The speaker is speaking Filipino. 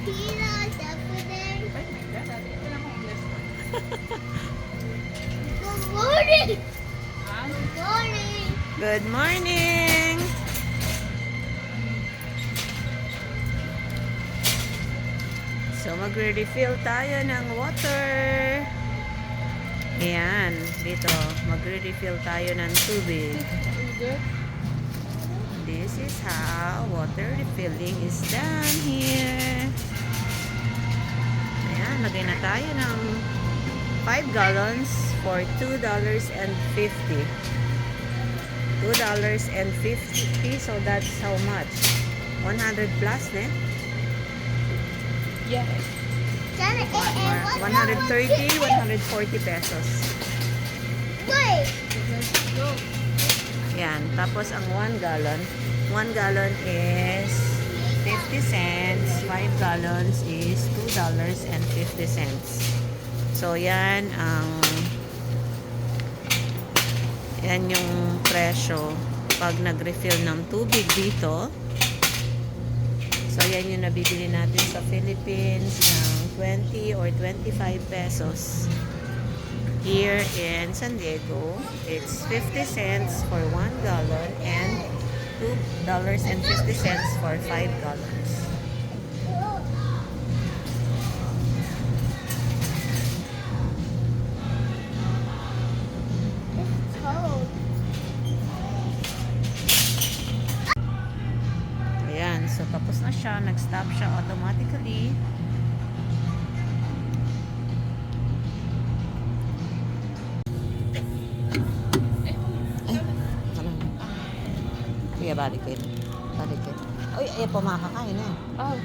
Good morning. Good morning. Good morning! So, magre-refill tayo ng water. Ayan, dito. Magre-refill tayo ng tubig. This is how water refilling is done here. Ayan, lagay na tayo ng 5 gallons for $2.50. $2.50. So, that's how much? 100 plus, ne? Yeah. 130, 140 pesos. Wait. Yan. Tapos ang 1 gallon. 1 gallon is 50 cents. 5 gallons is $2.50. So, yan ang yan yung presyo pag nag-refill ng tubig dito. So, yan yung nabibili natin sa Philippines ng 20 or 25 pesos. Here in San Diego, it's 50 cents for 1 gallon and $2.50 for 5 gallons. It's cold. Ayan, so tapos na siya. Nag-stop siya automatically. Kuya, balik it. Balik it. Uy, ayaw pa makakain eh. Oh.